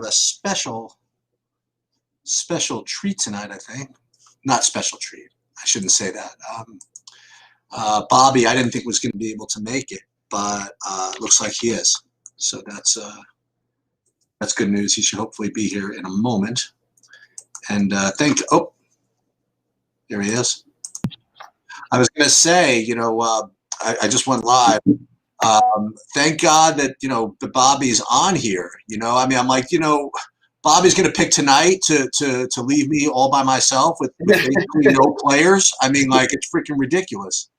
a special treat tonight, I think. Not special treat. I shouldn't say that. Bobby, I didn't think was going to be able to make it, but it looks like he is. So that's good news. He should hopefully be here in a moment. And oh, there he is. I was going to say, I just went live. Thank God that, the Bobby's on here. I mean, I'm like, Bobby's going to pick tonight to leave me all by myself with basically no players. I mean, like, it's freaking ridiculous.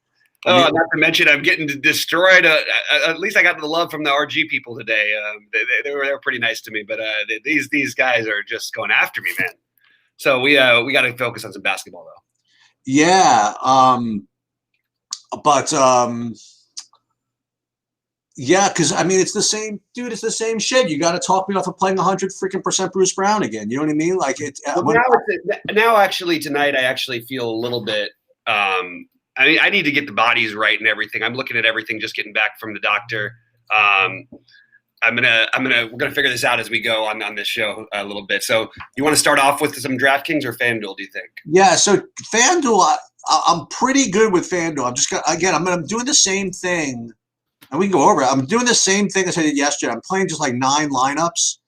Not to mention, I'm getting destroyed. At least I got the love from the RG people today. They were pretty nice to me, but these guys are just going after me, man. So we got to focus on some basketball, though. Yeah, yeah, because I mean, it's the same, dude. It's the same shit. You got to talk me off of playing 100% Bruce Brown again. You know what I mean? Like it. Now, actually, tonight I actually feel a little bit. I mean, I need to get the bodies right and everything. I'm looking at everything, just getting back from the doctor. We're gonna figure this out as we go on this show a little bit. So, you want to start off with some DraftKings or FanDuel? Do you think? Yeah. So FanDuel, I'm pretty good with FanDuel. I'm doing the same thing. And we can go over it. I'm doing the same thing as I did yesterday. I'm playing just like 9 lineups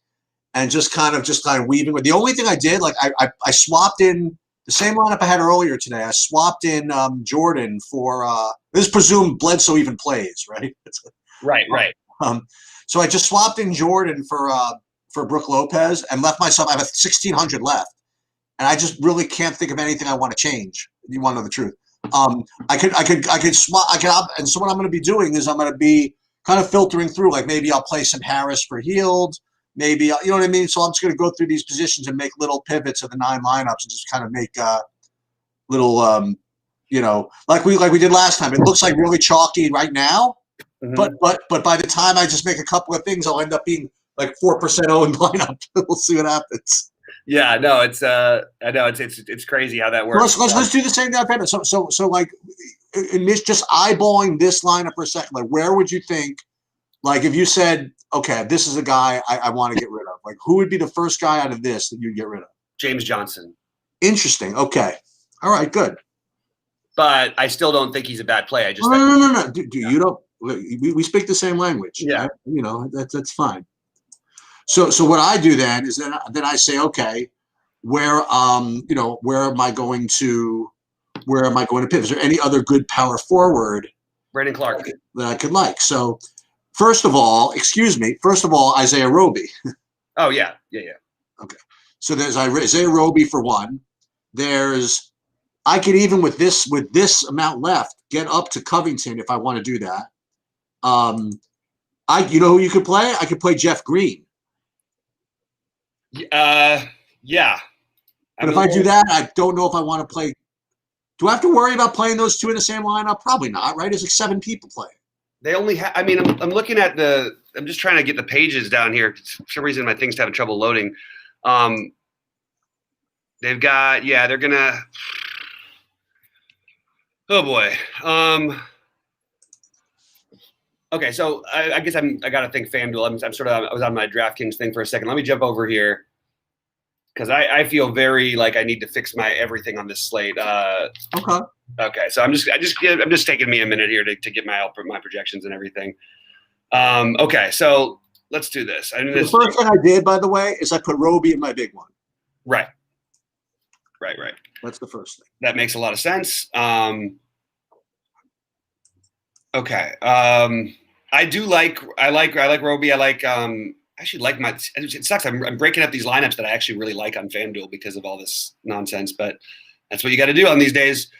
and just kind of weaving with. The only thing I did, like I swapped in the same lineup I had earlier today. I swapped in Jordan for this is presumed Bledsoe even plays, right? Right. So I just swapped in Jordan for Brook Lopez and left myself. I have 1,600 left, and I just really can't think of anything I want to change. You want to know the truth? I could swap. And so what I'm going to be doing is I'm going to be kind of filtering through. Like maybe I'll play some Harris for Hield. Maybe you know what I mean. So I'm just going to go through these positions and make little pivots of the 9 lineups and just kind of make little like we did last time. It looks like really chalky right now, but by the time I just make a couple of things, I'll end up being like 4% owned lineup. We'll see what happens. Yeah, no, it's I know it's crazy how that works. Let's do the same thing. So like in this, just eyeballing this lineup for a second, like where would you think, like if you said, okay, this is a guy I want to get rid of, like who would be the first guy out of this that you'd get rid of? James Johnson. Interesting. Okay. All right, good. But I still don't think he's a bad play. I just no. Do you don't? We speak the same language. Yeah. Right? That's fine. So what I do then is then I say, okay, where am I going to pivot? Is there any other good power forward? Brandon Clark that I could like. So first of all, Isaiah Roby. Oh yeah. Okay. So there's Isaiah Roby for one. I could even with this amount left get up to Covington if I want to do that. You know who you could play? I could play Jeff Green. Yeah. But if I do that, I don't know if I want to play. Do I have to worry about playing those two in the same lineup? Probably not, right? There's like 7 people playing. They only have. I mean, I'm looking at I'm just trying to get the pages down here. For some reason, my thing's having trouble loading. They've got. Yeah, they're gonna. Oh boy. Okay, so I guess I got to think FanDuel. I was on my DraftKings thing for a second. Let me jump over here because I feel very like I need to fix my everything on this slate. Okay, so I'm just taking me a minute here to get my projections and everything. Okay, so let's do this. The first thing I did, by the way, is I put Roby in my big one. Right. That's the first thing. That makes a lot of sense. Okay. I like Roby. Actually like it sucks. I'm breaking up these lineups that I actually really like on FanDuel because of all this nonsense, but that's what you got to do on these days.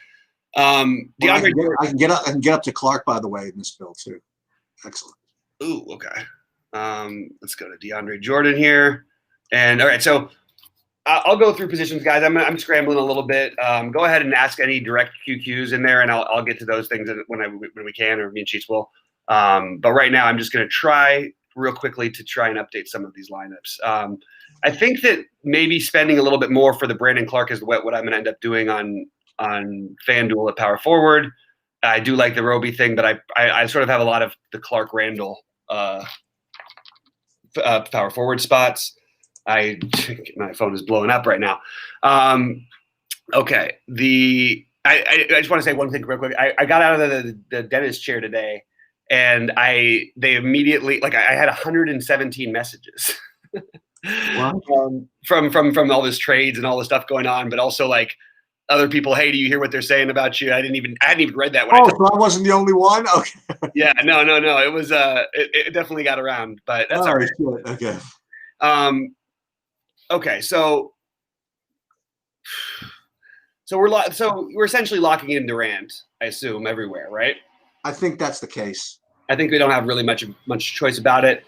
DeAndre, I can get up to Clark, by the way, in this build too. Excellent. Ooh, okay. Let's go to DeAndre Jordan here. And all right, so I'll go through positions, guys. I'm scrambling a little bit. Go ahead and ask any direct QQs in there, and I'll get to those things when we can, or me and Cheats will. But right now, I'm just going to try real quickly to try and update some of these lineups. I think that maybe spending a little bit more for the Brandon Clark is what I'm going to end up doing on FanDuel at power forward. I do like the Roby thing, but I sort of have a lot of the Clark Randall power forward spots. My phone is blowing up right now. Okay. I just want to say one thing real quick. I got out of the dentist chair today, and they immediately, like, I had 117 messages from all this trades and all the stuff going on, but also like other people. Hey, do you hear what they're saying about you? I hadn't even read that one. So I wasn't the only one. Okay. Yeah. No. It was it definitely got around, but that's all right. Shit. Okay. Okay. So we're essentially locking in Durant, I assume, everywhere, right? I think that's the case. I think we don't have really much choice about it.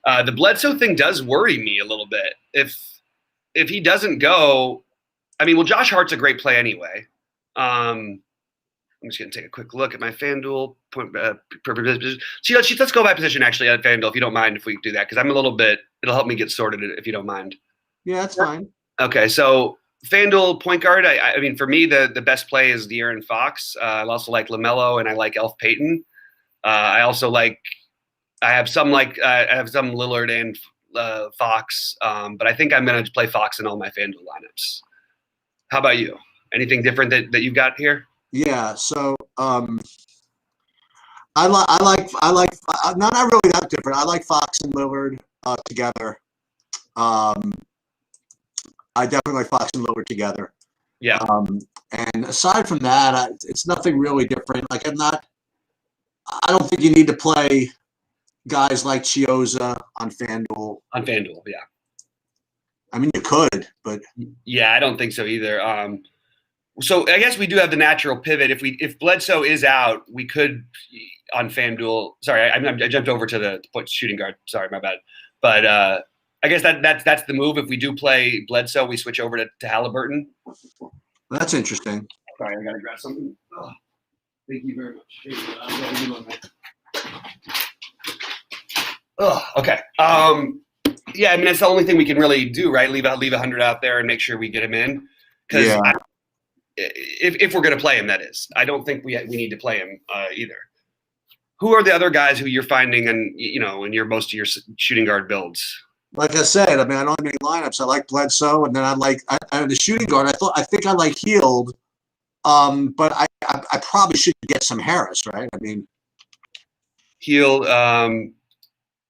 The Bledsoe thing does worry me a little bit. If he doesn't go, I mean, well, Josh Hart's a great play anyway. I'm just going to take a quick look at my FanDuel point per position. See, let's go by position actually at FanDuel, if you don't mind, if we do that, because I'm a little bit. It'll help me get sorted if you don't mind. Yeah, that's fine. Okay, so FanDuel point guard. I mean, for me, the best play is De'Aaron Fox. I also like LaMelo, and I like Elf Payton. I also like. I have some Lillard and Fox, but I think I'm going to play Fox in all my FanDuel lineups. How about you? Anything different that you've got here? Yeah. So I like not really that different. I like Fox and Lillard together. I definitely like Fox and Lillard together. Yeah. And aside from that, it's nothing really different. Like I don't think you need to play guys like Chiozza on FanDuel. On FanDuel, yeah. I mean, you could, but yeah, I don't think so either. So I guess we do have the natural pivot. If Bledsoe is out, we could on FanDuel. Sorry, I jumped over to the shooting guard. Sorry, my bad. But I guess that's the move. If we do play Bledsoe, we switch over to Halliburton. That's interesting. Sorry, I gotta grab something. Oh, thank you very much. Oh, okay. Yeah, I mean that's the only thing we can really do, right? Leave 100 out there and make sure we get him in. Because if we're going to play him, that is. I don't think we need to play him either. Who are the other guys who you're finding in most of your shooting guard builds? Like I said, I mean, I don't have any lineups. I like Bledsoe, and then I like the shooting guard. I think I like Hield, but I probably should get some Harris, right? I mean, Hield.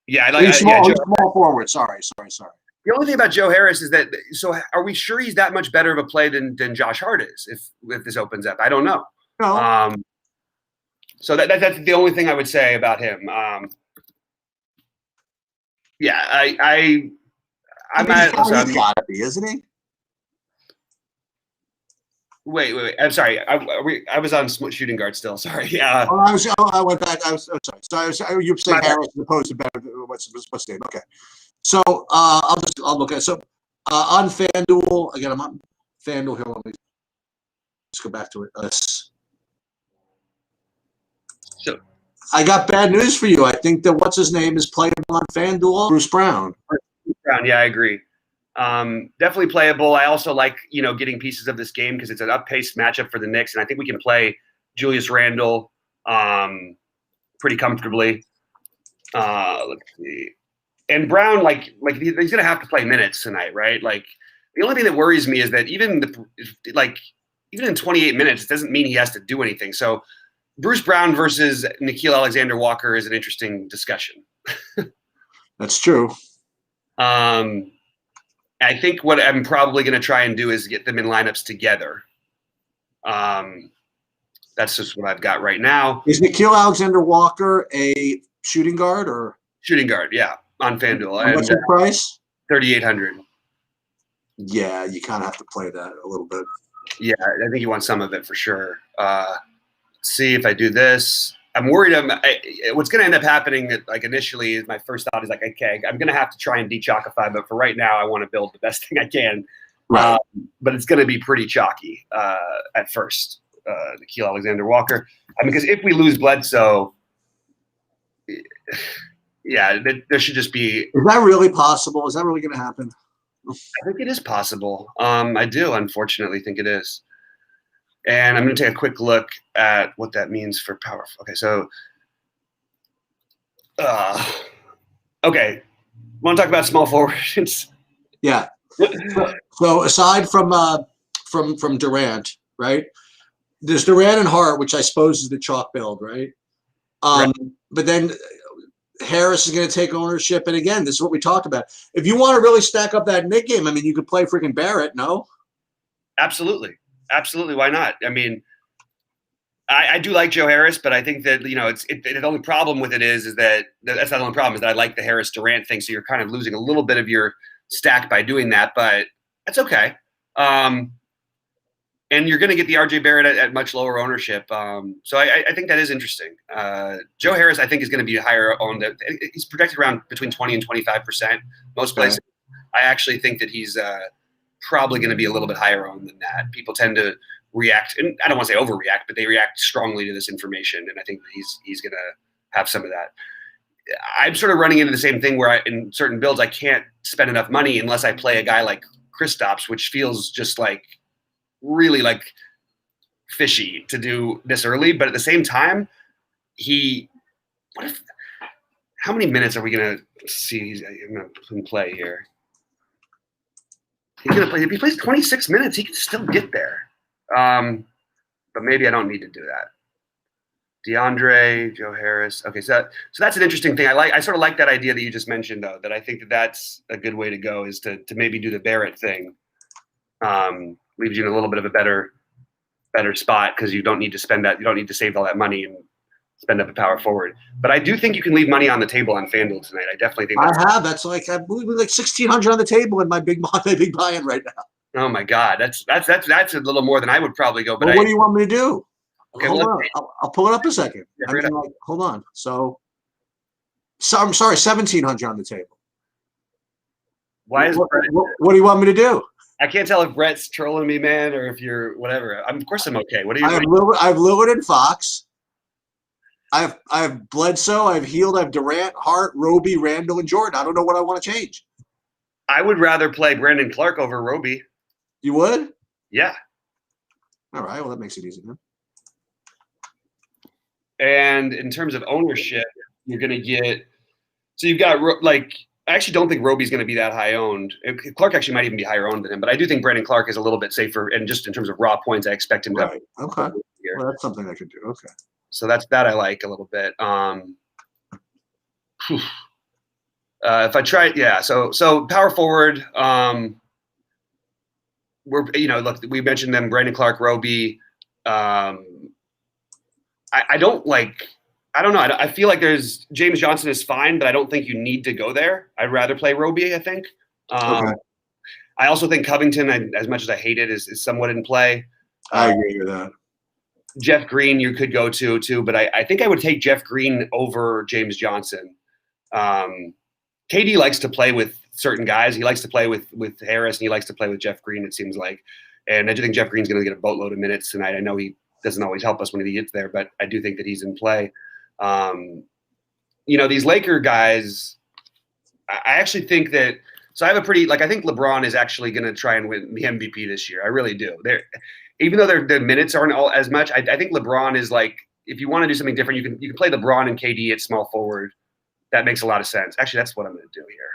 Yeah, I like small forward. Sorry. The only thing about Joe Harris is that. So, are we sure he's that much better of a play than Josh Hart is? If this opens up, I don't know. No. So that's the only thing I would say about him. Yeah, he's got to be, isn't he? Wait. I'm sorry. I was on shooting guard still. Sorry. Yeah. I went back. Sorry. So you were saying Harris as opposed to better. What's the name? Okay. So I'll look at it. So on FanDuel again. I'm on FanDuel here. Let me just go back to it. So I got bad news for you. I think that what's his name is playable on FanDuel. Bruce Brown. Yeah, I agree. Definitely playable. I also like, getting pieces of this game because it's an up-paced matchup for the Knicks, and I think we can play Julius Randle pretty comfortably. Let's see. And Brown, like he's going to have to play minutes tonight, right? Like the only thing that worries me is that even in 28 minutes, it doesn't mean he has to do anything. So Bruce Brown versus Nickeil Alexander-Walker is an interesting discussion. That's true. I think what I'm probably going to try and do is get them in lineups together. That's just what I've got right now. Is Nickeil Alexander-Walker a shooting guard or shooting guard? Yeah, on FanDuel. What's his price? 3,800. Yeah, you kind of have to play that a little bit. Yeah, I think you want some of it for sure. Let's see if I do this. I'm worried. What's going to end up happening, like initially, is my first thought is like, okay, I'm going to have to try and de-chalkify, but for right now, I want to build the best thing I can. Right. But it's going to be pretty chalky at first. Nickeil Alexander-Walker. I mean, because if we lose Bledsoe, yeah, there should just be. Is that really possible? Is that really going to happen? I think it is possible. I do, unfortunately, think it is. And I'm going to take a quick look at what that means for power. Okay, so, okay, want to talk about small forwards? Yeah. So aside from Durant, right? There's Durant and Hart, which I suppose is the chalk build, right? Right. But then Harris is going to take ownership, and again, this is what we talked about. If you want to really stack up that Knick game, I mean, you could play freaking Barrett, no? Absolutely. Absolutely. Why not? I mean, I do like Joe Harris, but I think that, the only problem with it is that that's not the only problem, is that I like the Harris Durant thing. So you're kind of losing a little bit of your stack by doing that, but that's okay. And you're going to get the RJ Barrett at much lower ownership. So I think that is interesting. Joe Harris, I think, is going to be higher owned. He's projected around between 20 and 25%. Most places. I actually think that he's probably going to be a little bit higher owned than that. People tend to react, and I don't want to say overreact, but they react strongly to this information, and I think that he's going to have some of that. I'm sort of running into the same thing where in certain builds I can't spend enough money unless I play a guy like Kristaps, which feels just like really like fishy to do this early. But at the same time, how many minutes are we going to see him play here? He's going to play. If he plays 26 minutes, he can still get there. But maybe I don't need to do that. DeAndre, Joe Harris. Okay, so that's an interesting thing. I sort of like that idea that you just mentioned, though, that I think that's a good way to go, is to maybe do the Barrett thing. Leaves you in a little bit of a better spot, because you don't need to spend that. You don't need to save all that money and spend up a power forward. But I do think you can leave money on the table on FanDuel tonight. I definitely think that's like, I believe like 1,600 on the table in my big buy-in right now. Oh my God, that's a little more than I would probably go. But what do you want me to do? Okay, hold on. I'll pull it up a second. Yeah, hold on. So I'm sorry, 1,700 on the table. Why is what do you want me to do? I can't tell if Brett's trolling me, man, or if you're whatever. Of course I'm okay. What are you? I have Lillard and Fox. I have Bledsoe. I have Hield. I have Durant, Hart, Roby, Randall, and Jordan. I don't know what I want to change. I would rather play Brandon Clark over Roby. You would? Yeah. All right. Well, that makes it easy, man. And in terms of ownership, you're going to get – so you've got I actually don't think Roby's going to be that high owned. Clark actually might even be higher owned than him, but I do think Brandon Clark is a little bit safer. And just in terms of raw points, I expect him to. Right. Okay. Well, that's something I could do. Okay. So that I like a little bit. If I try, yeah. So power forward. Look, we mentioned them: Brandon Clark, Roby. I don't like. I don't know. I feel like there's James Johnson is fine, but I don't think you need to go there. I'd rather play Roby, I think. Okay. I also think Covington, as much as I hate it, is somewhat in play. I agree with that. Jeff Green, you could go to too, but I think I would take Jeff Green over James Johnson. KD likes to play with certain guys. He likes to play with Harris, and he likes to play with Jeff Green, it seems like. And I do think Jeff Green's going to get a boatload of minutes tonight. I know he doesn't always help us when he gets there, but I do think that he's in play. These Laker guys, I actually think that – so I have a pretty – I think LeBron is actually going to try and win the MVP this year. I really do. Even though their minutes aren't all as much, I think LeBron is if you want to do something different, you can play LeBron and KD at small forward. That makes a lot of sense. Actually, that's what I'm going to do here.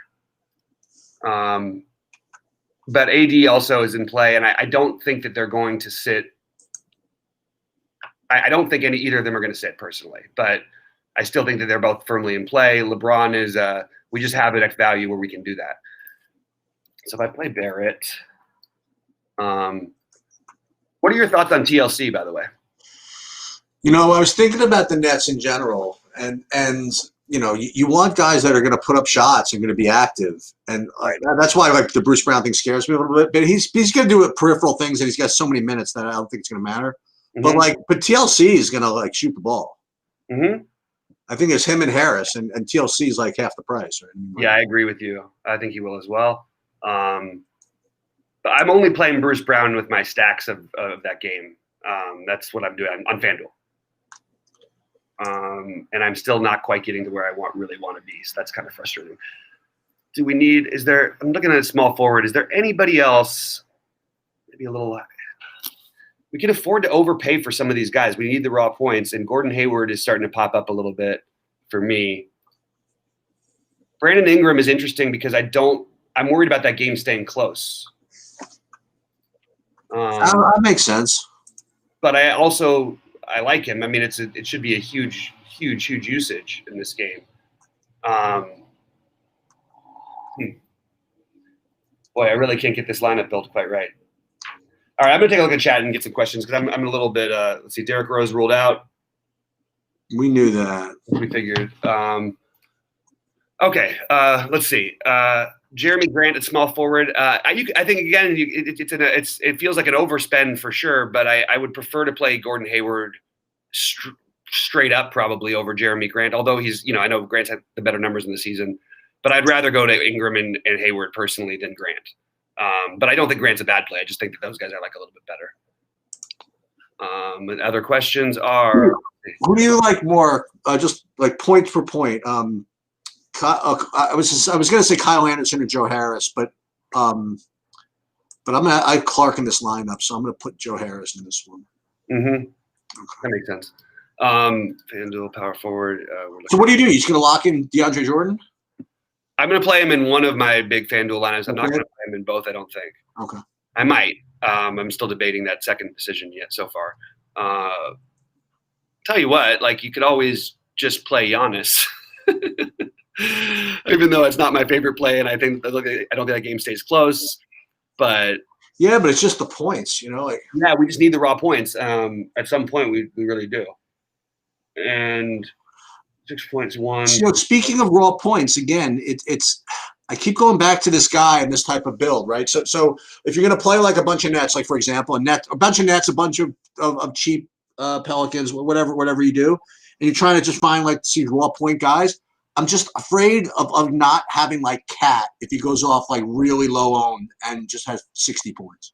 But AD also is in play, and I don't think that they're going to sit. I don't think either of them are going to sit personally, but I still think that they're both firmly in play. LeBron is we just have an X value where we can do that. So if I play Barrett, what are your thoughts on TLC, by the way? I was thinking about the Nets in general, and you want guys that are going to put up shots and going to be active, and that's why the Bruce Brown thing scares me a little bit. But he's going to do peripheral things, and he's got so many minutes that I don't think it's going to matter. Mm-hmm. But TLC is going to shoot the ball. Mm-hmm. I think it's him and Harris, and TLC is half the price, right? Yeah, I agree with you. I think he will as well. But I'm only playing Bruce Brown with my stacks of that game. That's what I'm doing on FanDuel. And I'm still not quite getting to where I really want to be. So that's kind of frustrating. I'm looking at a small forward. Is there anybody else? Maybe a little. We can afford to overpay for some of these guys. We need the raw points. And Gordon Hayward is starting to pop up a little bit for me. Brandon Ingram is interesting because I don't I'm worried about that game staying close. That makes sense. But I like him. I mean, it should be a huge usage in this game. Boy, I really can't get this lineup built quite right. All right, I'm gonna take a look at chat and get some questions because I'm a little bit. Let's see, Derrick Rose ruled out. We knew that. We figured. Okay, let's see. Jeremy Grant at small forward. I think again, it feels like an overspend for sure, but I would prefer to play Gordon Hayward straight up probably over Jeremy Grant. Although he's, I know Grant's had the better numbers in the season, but I'd rather go to Ingram and Hayward personally than Grant. But I don't think Grant's a bad play. I just think that those guys I like a little bit better. And other questions are. Who do you like more? Just like point for point. I was going to say Kyle Anderson or Joe Harris, but I have Clark in this lineup, so I'm going to put Joe Harris in this one. Mm-hmm. Okay. That makes sense. FanDuel power forward. So what do? You're just going to lock in DeAndre Jordan? I'm going to play him in one of my big FanDuel lineups. I'm not going to play him in both. I don't think. Okay. I might. I'm still debating that second decision yet so far. Tell you what, like you could always just play Giannis. Even though it's not my favorite play, and I don't think that game stays close, but yeah, but it's just the points, like yeah, we just need the raw points. At some point, we really do. And 6.1. Speaking of raw points, again, it's I keep going back to this guy and this type of build, right? So if you're going to play like a bunch of Nets, like for example, a bunch of Nets, a bunch of cheap Pelicans, whatever you do, and you're trying to just find like see raw point guys. I'm just afraid of not having like Cat if he goes off like really low owned and just has 60 points.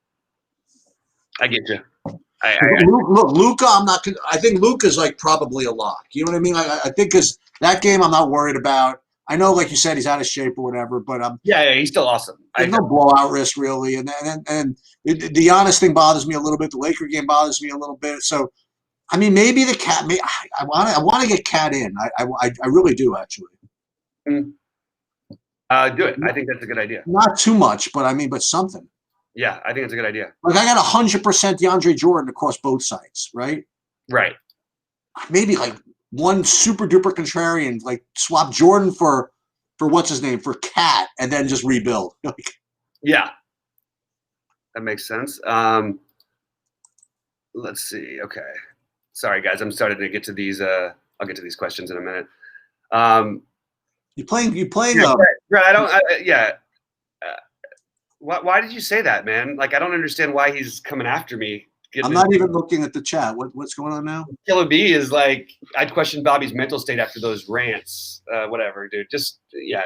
I get you. Look, Luka, I'm not. I think Luka's like probably a lock. You know what I mean? I think because that game I'm not worried about. I know, like you said, he's out of shape or whatever, but yeah, he's still awesome. There's no blowout risk really, and the Giannis thing bothers me a little bit. The Laker game bothers me a little bit. So. I mean, maybe the Cat. I want to get Cat in. I really do actually. Do it. I think that's a good idea. Not too much, but something. Yeah, I think it's a good idea. Like I got 100% DeAndre Jordan across both sites, right? Right. Maybe like one super duper contrarian, like swap Jordan for what's his name for Cat, and then just rebuild. Yeah, that makes sense. Let's see. Okay. Sorry, guys. I'm starting to get to these. I'll get to these questions in a minute. You playing? Yeah. Why did you say that, man? Like, I don't understand why he's coming after me. I'm not even looking at the chat. What's going on now? Killer B is like, I'd question Bobby's mental state after those rants. Whatever, dude. Just you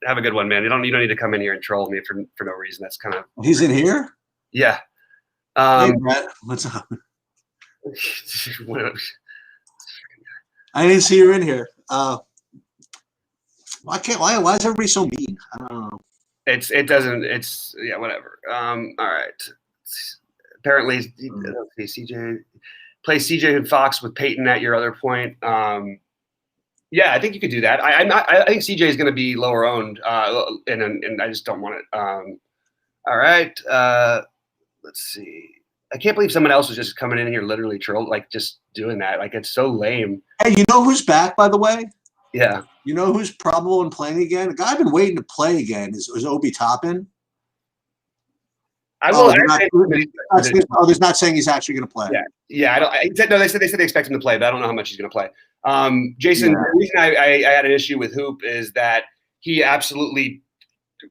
have a good one, man. You don't need to come in here and troll me for no reason. That's kind of. He's in here. Yeah. Hey, Brett, what's up? I didn't see you in here. Why is everybody so mean? I don't know. It's whatever. All right. Apparently, CJ play CJ and Fox with Peyton at your other point. Yeah, I think you could do that. I think CJ is going to be lower owned, and I just don't want it. All right. Let's see. I can't believe someone else was just coming in here literally like just doing that. Like it's so lame. Hey, you know who's back, by the way? Yeah. You know who's probable in playing again? The guy I've been waiting to play again is Obi Toppin. I will. He's not saying he's actually going to play. Yeah. They said they expect him to play, but I don't know how much he's going to play. Jason, The reason I had an issue with Hoop is that he absolutely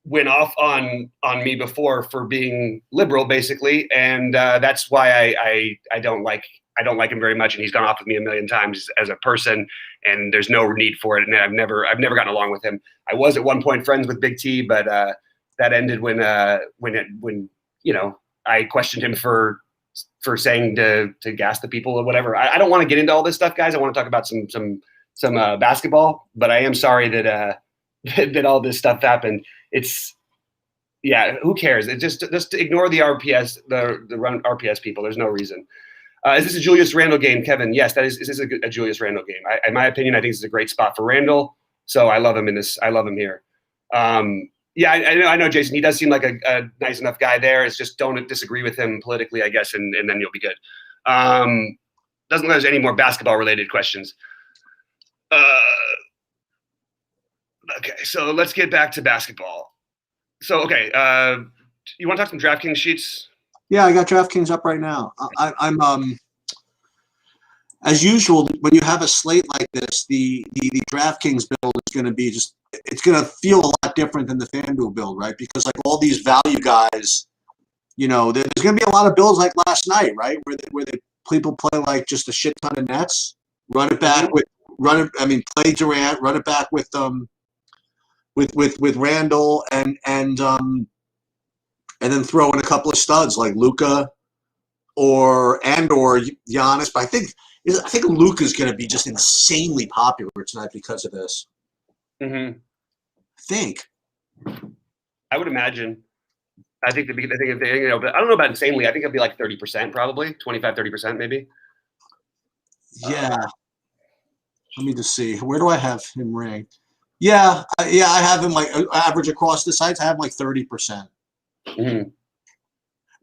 went off on me before for being liberal, basically, and that's why I don't like him very much, and he's gone off with me a million times as a person, and there's no need for it. And I've never gotten along with him. I was at one point friends with Big T, but that ended when I questioned him for saying to gas the people or whatever. I don't want to get into all this stuff, guys. I want to talk about some basketball, but I am sorry that that all this stuff happened. Who cares? It just ignore the RPS, the run RPS people. There's no reason. Is this a Julius Randle game, Kevin? Yes, this is a Julius Randle game. In my opinion, I think this is a great spot for Randle. So I love him in this. I love him here. Yeah, I know, Jason. He does seem like a nice enough guy there. It's just don't disagree with him politically, I guess, and then you'll be good. Doesn't let us any more basketball-related questions. Okay, so let's get back to basketball. So, okay, you want to talk some DraftKings sheets? Yeah, I got DraftKings up right now. I'm as usual, when you have a slate like this, the DraftKings build is going to be it's going to feel a lot different than the FanDuel build, right? Because like all these value guys, there's going to be a lot of builds like last night, right? Where people play like just a shit ton of nets, run it back play Durant, run it back with Randall and then throw in a couple of studs like Luka or Giannis. But I think Luka's going to be just insanely popular tonight because of this. Mm-hmm. I think. I would imagine. I think but I don't know about insanely. I think it'll be like 30%, probably 25-30%, maybe. Yeah. Let me just see. Where do I have him ranked? Yeah, I have him like average across the sites. I have him like 30%. Mm-hmm.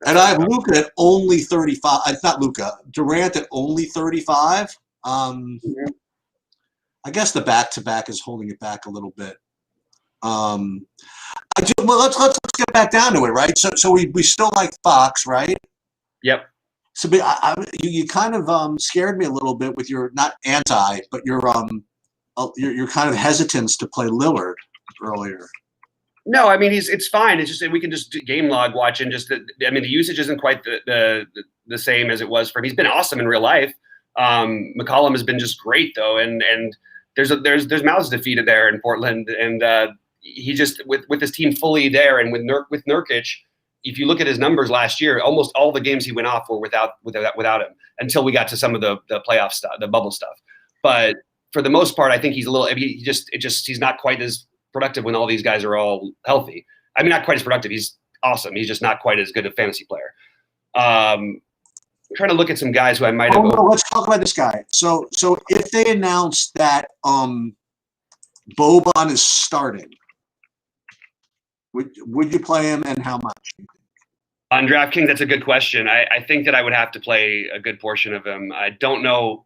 And I have Luka at only 35. It's not Luka. Durant at only 35. Mm-hmm. I guess the back-to-back is holding it back a little bit. Let's get back down to it, right? So we still like Fox, right? Yep. So you kind of scared me a little bit with your not anti, but your kind of hesitance to play Lillard earlier. No, I mean it's fine. It's just we can just game log watch and the usage isn't quite the same as it was for him. He's been awesome in real life. McCollum has been just great though, and there's mouths to feed there in Portland, and he just with his team fully there, and with Nurkic, if you look at his numbers last year, almost all the games he went off were without him until we got to some of the playoff stuff, the bubble stuff. But for the most part, I think he's a little. He's not quite as productive when all these guys are all healthy. I mean, not quite as productive. He's awesome. He's just not quite as good a fantasy player. I'm trying to look at some guys who I might have. No, let's talk about this guy. So if they announce that Boban is starting, would you play him, and how much? On DraftKings, that's a good question. I think that I would have to play a good portion of him. I don't know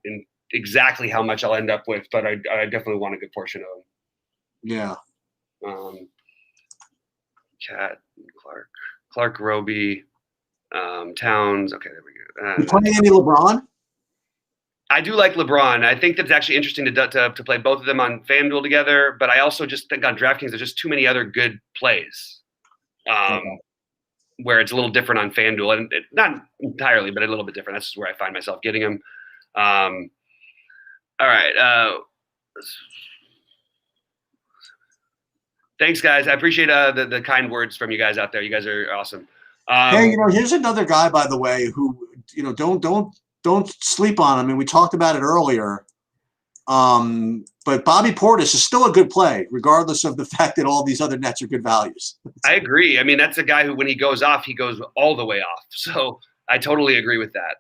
exactly how much I'll end up with, but I definitely want a good portion of him. Yeah. Cat, Clark, Roby, Towns. Okay, there we go. You playing any LeBron? I do like LeBron. I think that's actually interesting to play both of them on FanDuel together. But I also just think on DraftKings there's just too many other good plays, where it's a little different on FanDuel, and not entirely, but a little bit different. That's where I find myself getting them. All right. Thanks, guys. I appreciate the kind words from you guys out there. You guys are awesome. Hey, here's another guy, by the way, who don't sleep on him. And we talked about it earlier. But Bobby Portis is still a good play, regardless of the fact that all these other nets are good values. I agree. I mean, that's a guy who, when he goes off, he goes all the way off. So I totally agree with that.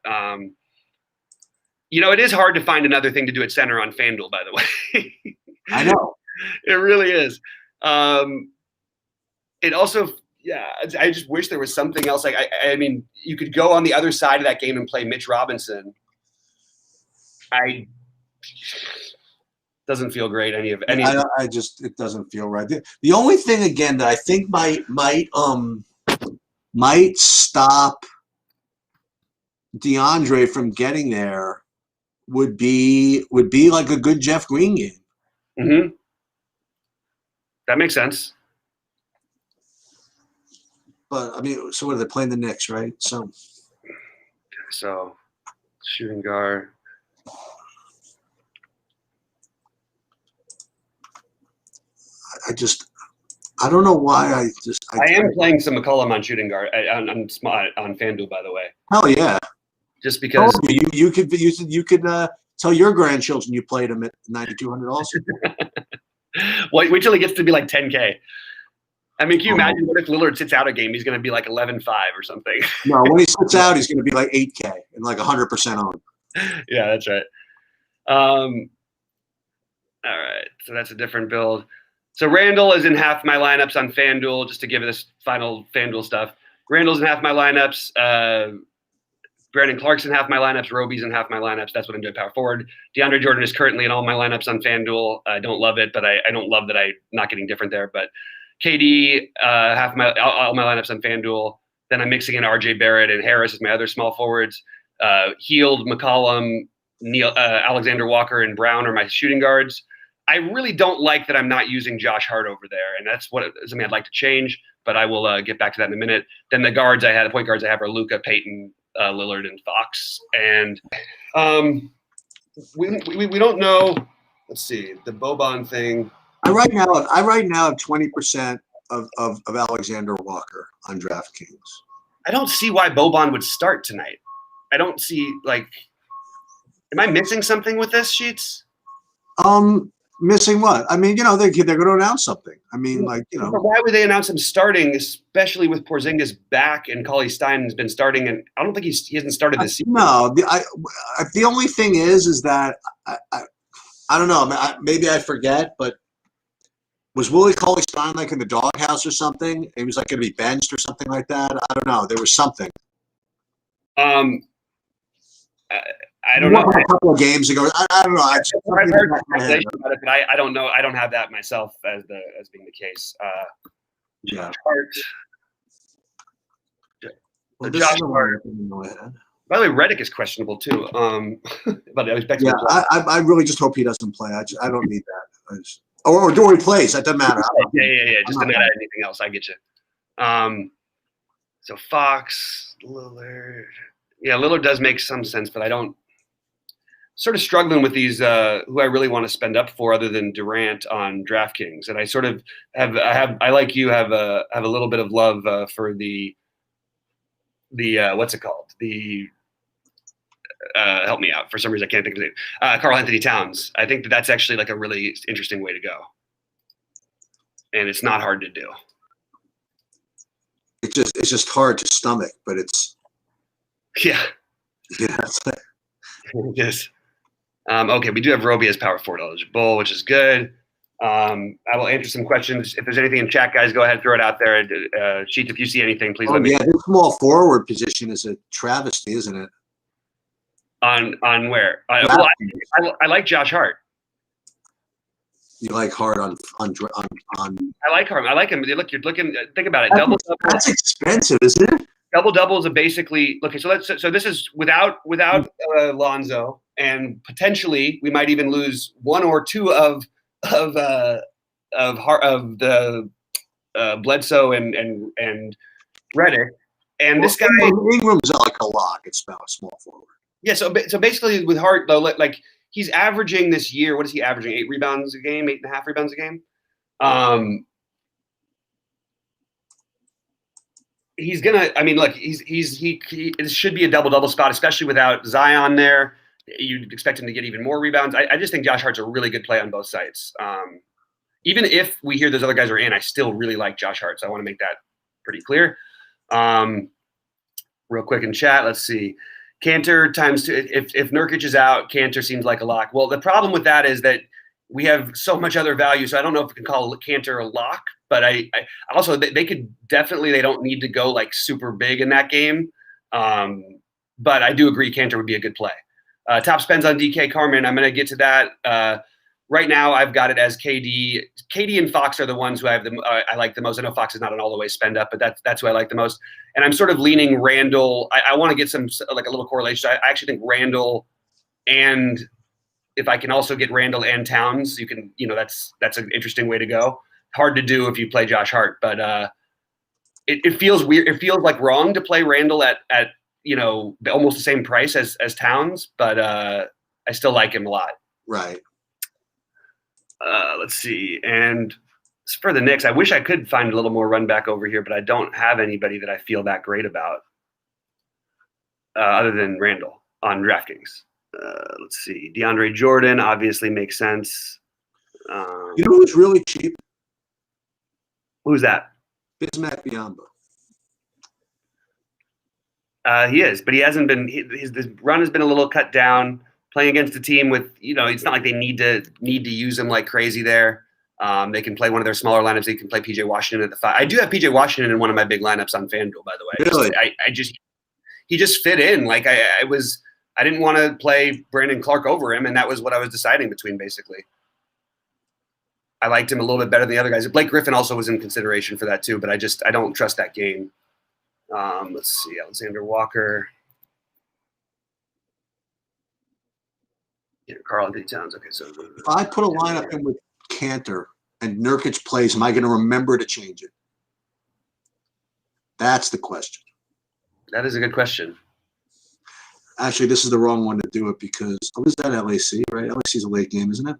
It is hard to find another thing to do at center on FanDuel, by the way. I know. It really is. It also, I just wish there was something else. Like, I mean, you could go on the other side of that game and play Mitch Robinson. Doesn't feel great. It doesn't feel right. The only thing again that I think might stop DeAndre from getting there would be like a good Jeff Green game. Mm-hmm. That makes sense. But I mean, so what are they playing the Knicks, right? So shooting guard. I don't know why I am playing some McCollum on shooting guard on FanDuel, by the way. Hell yeah! Just because you could tell your grandchildren you played him at $9,200 also. Wait till he gets to be like 10K. I mean, can you imagine what if Lillard sits out a game? He's going to be like 11-5 or something. No, when he sits out, he's going to be like 8K and like 100% on. Yeah, that's right. All right, so that's a different build. So Randall is in half my lineups on FanDuel, just to give this final FanDuel stuff. Randall's in half my lineups. Brandon Clark's in half my lineups. Roby's in half my lineups. That's what I'm doing power forward. DeAndre Jordan is currently in all my lineups on FanDuel. I don't love it, but I don't love that I'm not getting different there. But KD, all my lineups on FanDuel. Then I'm mixing in RJ Barrett and Harris as my other small forwards. Hield, McCollum, Alexander Walker, and Brown are my shooting guards. I really don't like that I'm not using Josh Hart over there, and that's something I'd like to change, but I will get back to that in a minute. Then the point guards I have are Luka, Peyton, Lillard, and Fox. And we don't know. Let's see, the Boban thing. I right now have 20% of Alexander Walker on DraftKings. I don't see why Boban would start tonight. I don't see, like, am I missing something with this, Sheets? Missing what? I mean, they're going to announce something. I mean, But why would they announce him starting, especially with Porzingis back and Cauley-Stein has been starting, and I don't think he hasn't started this season. No, the only thing is that I don't know. Maybe I forget, but was Willie Cauley-Stein like in the doghouse or something? He was like going to be benched or something like that. I don't know. There was something. I don't know. A couple of games ago. I don't know. I've heard speculation about it, but I don't know. I don't have that myself as being the case. Yeah. Well, Josh Hart. By the way, Redick is questionable too. But I was back. Yeah, I really just hope he doesn't play. I don't need that. Or do he plays? That doesn't matter. Yeah. Just doesn't matter anything else. I get you. So Fox, Lillard. Yeah, Lillard does make some sense, but I don't. Sort of struggling with these who I really want to spend up for, other than Durant on DraftKings, and I sort of have like you have a little bit of love for the what's it called, the help me out, for some reason I can't think of it, Karl Anthony Towns. I think that's actually like a really interesting way to go, and it's not hard to do. It's just hard to stomach, but it's it's yes. Okay, we do have Roby as power forward eligible, which is good. I will answer some questions. If there's anything in chat, guys, go ahead, throw it out there. Sheets, if you see anything, please let me know. Yeah, this small forward position is a travesty, isn't it? On where? I like Josh Hart. You like Hart on I like Hart. I like him. Look, you're looking. Think about it. That's expensive, isn't it? Double is basically okay. So this is without Lonzo, and potentially we might even lose one or two of the Bledsoe and Redick, and this guy Ingram's like a lock. It's about a small forward. Yeah. So basically with Hart though, like he's averaging this year. What is he averaging? 8 rebounds a game, 8.5 rebounds a game. He's gonna. I mean, look, he it should be a double spot, especially without Zion there. You'd expect him to get even more rebounds. I just think Josh Hart's a really good play on both sides. Even if we hear those other guys are in, I still really like Josh Hart. So I want to make that pretty clear. Real quick in chat, let's see. Kanter ×2. If Nurkic is out, Kanter seems like a lock. Well, the problem with that is that we have so much other value. So I don't know if we can call Kanter a lock. But I also, they could definitely, they don't need to go like super big in that game. But I do agree Kanter would be a good play. Top spends on DK Carmen. I'm going to get to that. Right now, I've got it as KD. KD and Fox are the ones who I like the most. I know Fox is not an all the way spend up, but that's who I like the most. And I'm sort of leaning Randall. I want to get some like a little correlation. I actually think Randall, and if I can also get Randall and Towns, you can. That's an interesting way to go. Hard to do if you play Josh Hart, but it feels weird. It feels like wrong to play Randall at almost the same price as Towns, but I still like him a lot. Right. Let's see. And for the Knicks, I wish I could find a little more run back over here, but I don't have anybody that I feel that great about other than Randall on DraftKings. Let's see. DeAndre Jordan obviously makes sense. You know who's really cheap? Who's that? Bismack Biyombo. He is, but he hasn't been. His run has been a little cut down. Playing against a team with, it's not like they need to use him like crazy there. They can play one of their smaller lineups. They can play PJ Washington at the 5. I do have PJ Washington in one of my big lineups on FanDuel, by the way. Really? He just fit in. Like I didn't want to play Brandon Clark over him, and that was what I was deciding between, basically. I liked him a little bit better than the other guys. Blake Griffin also was in consideration for that too, but I don't trust that game. Let's see, Alexander Walker. Yeah, Karl-Anthony Towns. Okay, so If I put a lineup in with Cantor and Nurkic plays, am I going to remember to change it? That's the question. that is a good question. Actually, this is the wrong one to do it because what is that, LAC, right? LAC is a late game, isn't it?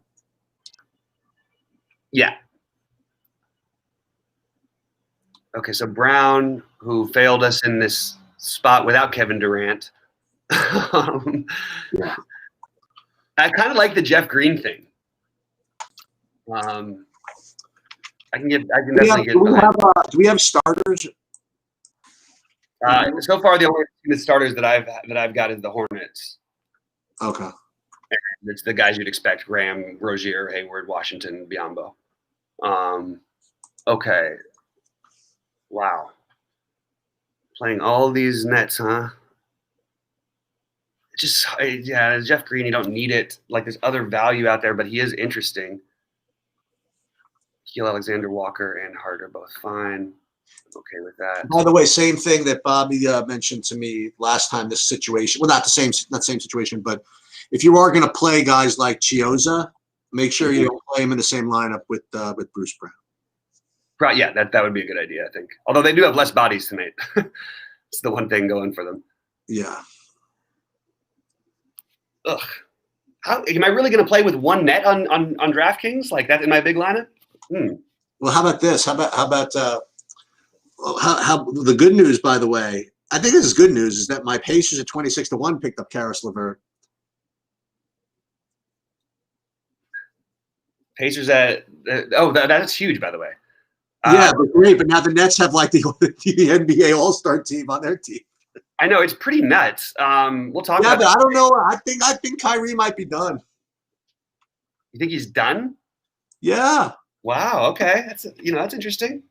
Yeah. Okay, so Brown, who failed us in this spot without Kevin Durant. Yeah. I kind of like the Jeff Green thing. I can definitely get behind. Do we have starters? So far, the only team of starters that I've got is the Hornets. Okay. It's the guys you'd expect: Graham, Rozier, Hayward, Washington, Biyombo. Okay. Wow. Playing all these Nets, huh? Jeff Green, you don't need it. Like, there's other value out there, but he is interesting. Keil Alexander Walker and Hart are both fine. I'm okay with that. By the way, same thing that Bobby mentioned to me last time. This situation, well, not the same situation, but if you are going to play guys like Chiozza, make sure you don't play him in the same lineup with Bruce Brown. Right, yeah, that would be a good idea, I think. Although they do have less bodies tonight. It's the one thing going for them. Yeah. Ugh. How am I really going to play with one net on DraftKings like that in my big lineup? Well, how about this? How about the good news? By the way, I think this is good news. Is that my Pacers at 26-1 picked up Karis LeVert. Pacers that's huge, by the way. Yeah, but great. But now the Nets have like the NBA All-Star team on their team. I know, it's pretty nuts. We'll talk about. Yeah, but I don't know. I think Kyrie might be done. You think he's done? Yeah. Wow. Okay, that's interesting.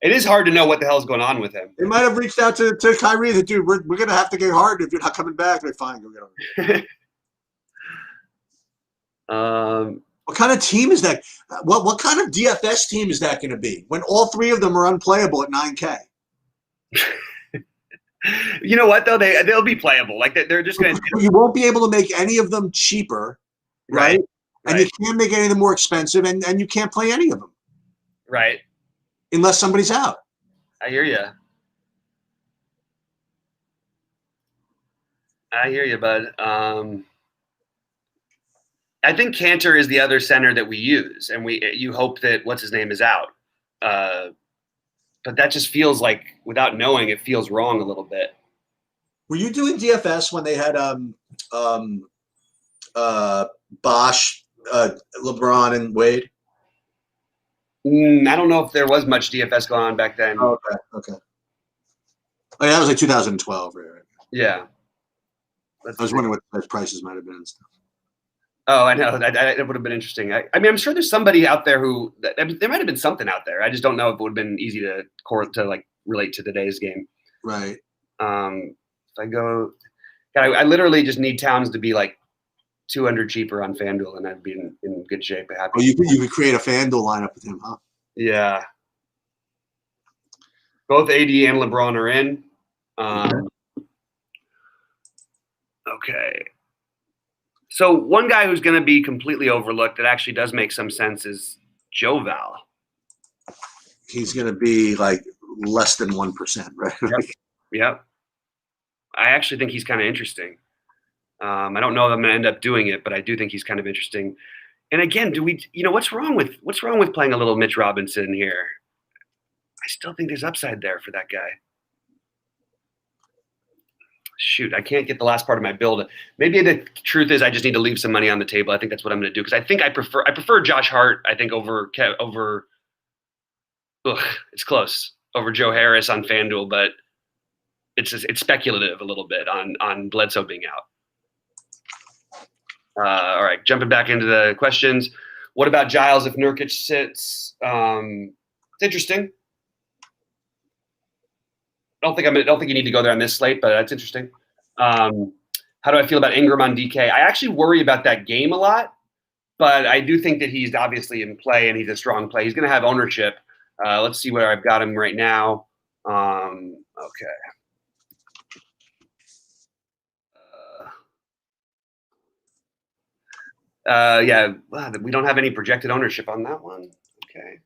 It is hard to know what the hell is going on with him. They might have reached out to Kyrie. That dude, we're gonna have to get hard if you're not coming back. They're fine. Go get on. What kind of team is that? What kind of DFS team is that going to be when all three of them are unplayable at 9K? You know what though? They'll be playable. Like they're just going to. You won't be able to make any of them cheaper, right? And you can't make any of them more expensive, and you can't play any of them, right? Unless somebody's out. I hear you. Bud. I think Cantor is the other center that we use, and you hope that what's his name is out. But that just feels like, without knowing, it feels wrong a little bit. Were you doing DFS when they had Bosh, LeBron, and Wade? I don't know if there was much DFS going on back then. Oh, okay. Oh, yeah, that was like 2012, right? Yeah. I was wondering what those prices might have been and stuff. Oh, I know. That would have been interesting. I mean, I'm sure there's somebody out there there might have been something out there. I just don't know if it would have been easy to like relate to today's game. Right. If I go, God, I literally just need Towns to be like 200 cheaper on FanDuel, and I'd be in good shape. Happy. Oh, you could create a FanDuel lineup with him, huh? Yeah. Both AD and LeBron are in. Okay. So one guy who's going to be completely overlooked that actually does make some sense is Joe Val. He's going to be like less than 1%, right? Yep. I actually think he's kind of interesting. I don't know if I'm going to end up doing it, but I do think he's kind of interesting. And again, what's wrong with playing a little Mitch Robinson here? I still think there's upside there for that guy. Shoot, I can't get the last part of my build. Maybe the truth is I just need to leave some money on the table. I think that's what I'm going to do, because I think I prefer Josh Hart. I think over it's close, over Joe Harris on FanDuel, but it's speculative a little bit on Bledsoe being out. All right, jumping back into the questions. What about Giles if Nurkic sits? It's interesting. I don't think you need to go there on this slate, but that's interesting. How do I feel about Ingram on DK? I actually worry about that game a lot, but I do think that he's obviously in play and he's a strong play. He's going to have ownership. Let's see where I've got him right now. Okay. Yeah, we don't have any projected ownership on that one. Okay.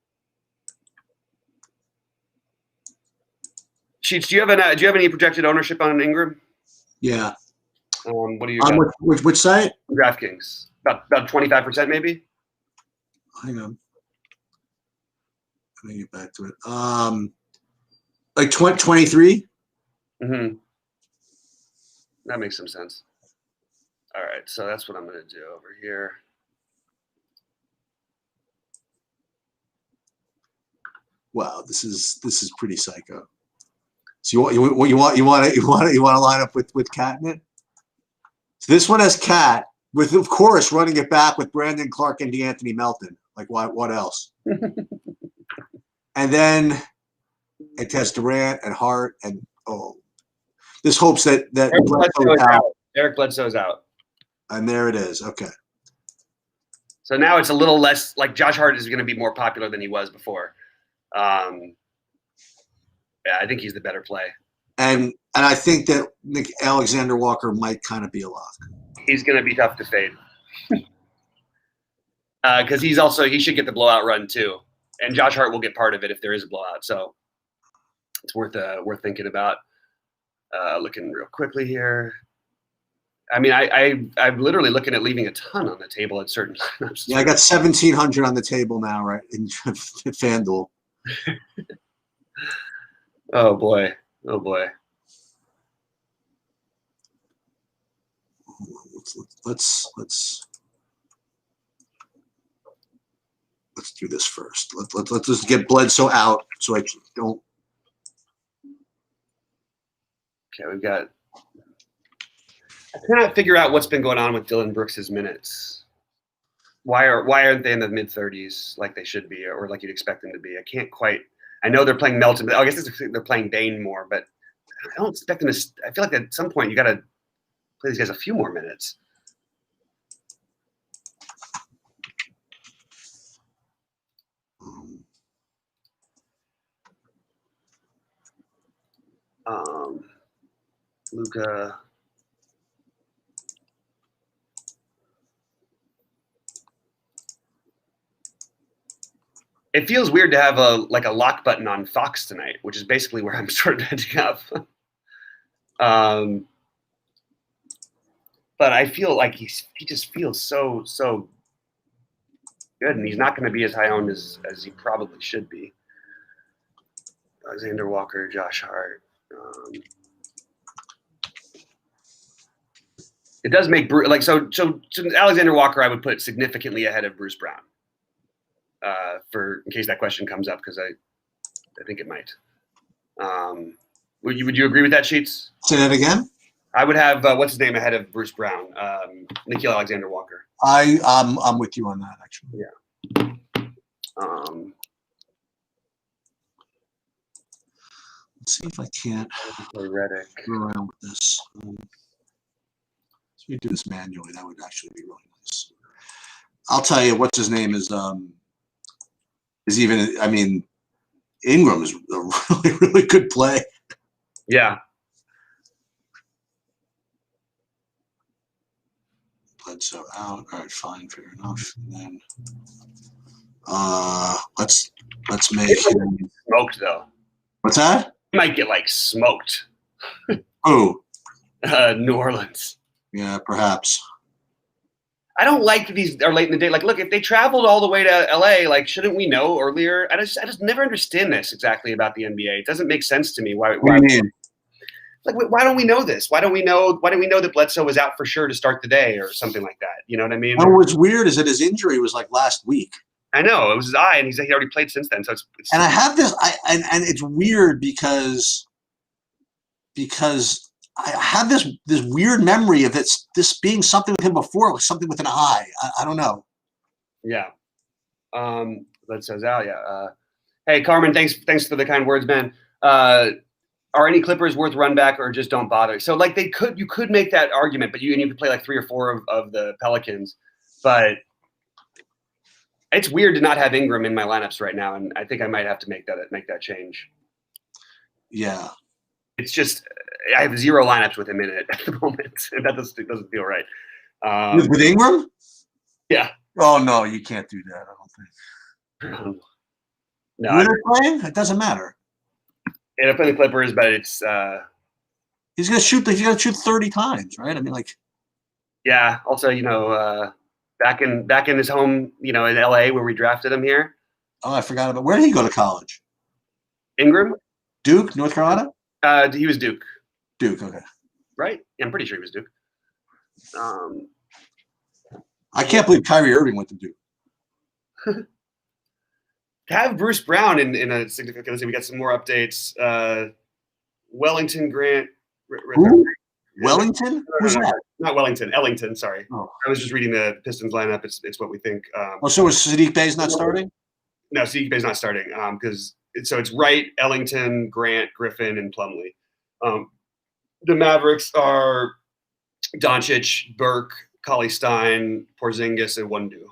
Sheets, do you have any projected ownership on Ingram? Yeah. What do you got? Which site? DraftKings. About 25% maybe. Hang on. Let me get back to it. Like 23. Mm-hmm. That makes some sense. All right, so that's what I'm going to do over here. Wow, this is pretty psycho. So you want to line up with Cat in it? So this one has Cat with, of course, running it back with Brandon Clark and DeAnthony Melton. Like what else? And then it has Durant and Hart and this hopes that Eric Bledsoe's out. And there it is. Okay. So now it's a little less like Josh Hart is going to be more popular than he was before. Yeah, I think he's the better play. And I think that Nick Alexander Walker might kind of be a lock. He's going to be tough to fade. Because he should get the blowout run too. And Josh Hart will get part of it if there is a blowout. So it's worth thinking about. Looking real quickly here. I mean, I'm literally looking at leaving a ton on the table at certain times. Yeah, I got 1,700 on the table now, right, in FanDuel. Oh boy. Let's do this first. Let's just get Bledsoe out so I don't. Okay, we've got. I cannot figure out what's been going on with Dylan Brooks's minutes. Why aren't they in the mid-30s like they should be, or like you'd expect them to be? I can't quite. I know they're playing Melton, but I guess they're playing Bane more. But I don't expect them to. I feel like at some point you got to play these guys a few more minutes. Luka. It feels weird to have a lock button on Fox tonight, which is basically where I'm sort of hedging up. But I feel like he just feels so good, and he's not going to be as high owned as he probably should be. Alexander Walker, Josh Hart. It does make so Alexander Walker I would put significantly ahead of Bruce Brown. In case that question comes up, because I think it might. Would you agree with that, Sheets? Say that again. I would have what's his name ahead of Bruce Brown, Nickeil Alexander Walker. I'm with you on that actually. Yeah. Let's see if I can't go around with this. So we do this manually. That would actually be really nice. I'll tell you, what's his name is even. I mean, Ingram is a really good play. Yeah. Bledsoe out. All right, fine, fair enough. And then let's make him smoked though. What's that? He might get smoked. Who? New Orleans. Yeah, perhaps. I don't like that these are late in the day. Look, if they traveled all the way to LA, shouldn't we know earlier? I just never understand this exactly about the NBA. It doesn't make sense to me. Why? What do you mean? Why don't we know this? Why don't we know that Bledsoe was out for sure to start the day or something like that? You know what I mean? Oh, what's weird is that his injury was last week. I know, it was his eye, and he already played since then. So it's and I have this, and it's weird because I have this weird memory of this being something with him before. It was something with an eye. I don't know. Yeah. That says out. Yeah. Hey, Carmen, thanks for the kind words, man. Are any Clippers worth run back or just don't bother? So like you could make that argument, but you could play like 3 or 4 of the Pelicans, but it's weird to not have Ingram in my lineups right now, and I think I might have to make that change. Yeah. It's just I have 0 lineups with him in it at the moment, and that doesn't feel right. With Ingram? Yeah. Oh no, you can't do that. I don't think. No, Who they're playing? It doesn't matter. Yeah, they're playing the Clippers, but it's he's gonna shoot. He's gonna shoot 30 times, right? I mean, like. Yeah. Also, back in his home, in LA where we drafted him here. Oh, I forgot about. Where did he go to college? Ingram. Duke, North Carolina. He was Duke. Duke. Okay. Right. Yeah, I'm pretty sure he was Duke. I can't believe Kyrie Irving went to Duke. To have Bruce Brown in a significant, let's see, we got some more updates. Wellington Grant. Who? Wellington? Who's that? Not Wellington. Ellington. Sorry. Oh. I was just reading the Pistons lineup. It's what we think. So is Sadiq Bey's not starting? No, Sadiq Bey's not starting because it's Wright, Ellington, Grant, Griffin, and Plumlee. The Mavericks are Doncic, Burke, Cauley Stein, Porzingis, and Wundu.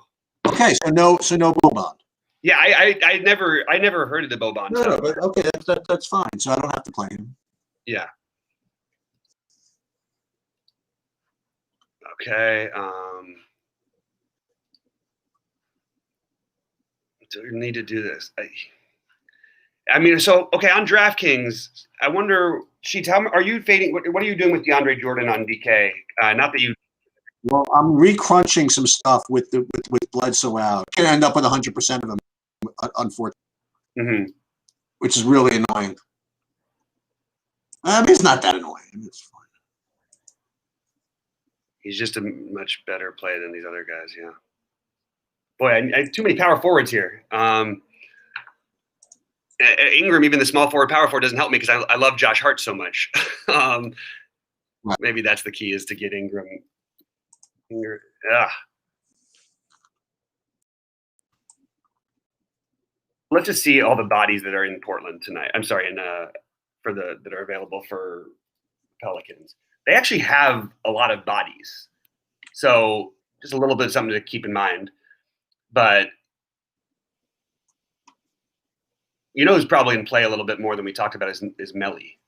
Okay, so no Boban. Yeah, I never heard of the Boban. No, but okay, that's fine. So I don't have to play him. Yeah. Okay. Do we need to do this? I mean, so okay, on DraftKings, I wonder, Sheets, are you fading? What are you doing with DeAndre Jordan on DK? Not that you. Well, I'm recrunching some stuff with Bledsoe out. I can end up with 100% of them, unfortunately, which is really annoying. I mean, it's not that annoying. I mean, it's fine. He's just a much better player than these other guys. Yeah. Boy, I too many power forwards here. Ingram, even the small forward, power forward, doesn't help me because I love Josh Hart so much. Right. Maybe that's the key, is to get Ingram. Let's just see all the bodies that are in Portland tonight. I'm sorry, that are available for Pelicans. They actually have a lot of bodies, so just a little bit of something to keep in mind. But who's probably in play a little bit more than we talked about is Melly.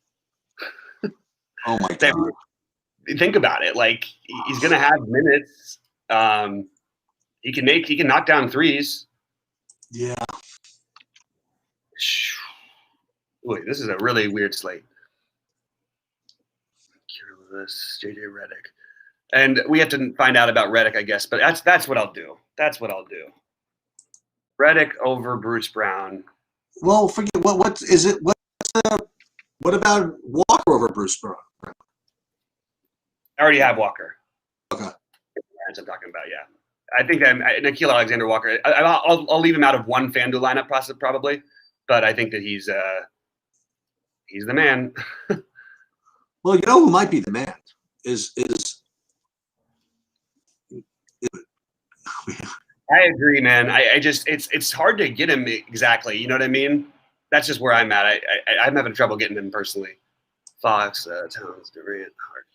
Oh my God. Think about it. Like, he's going to have minutes. He can knock down threes. Yeah. Boy, this is a really weird slate. This JJ Redick, and we have to find out about Redick, I guess. But that's what I'll do. That's what I'll do. Redick over Bruce Brown. Well, forget what is it? What about Walker over Bruce Brown? I already have Walker. Okay. As I'm talking about, yeah. I think that Nickeil Alexander-Walker. I'll leave him out of one FanDuel lineup process probably, but I think that he's the man. Well, who might be the man is. I agree, man. I just it's hard to get him exactly. You know what I mean? That's just where I'm at. I'm having trouble getting him personally. Fox, Towns, Durant, Hart.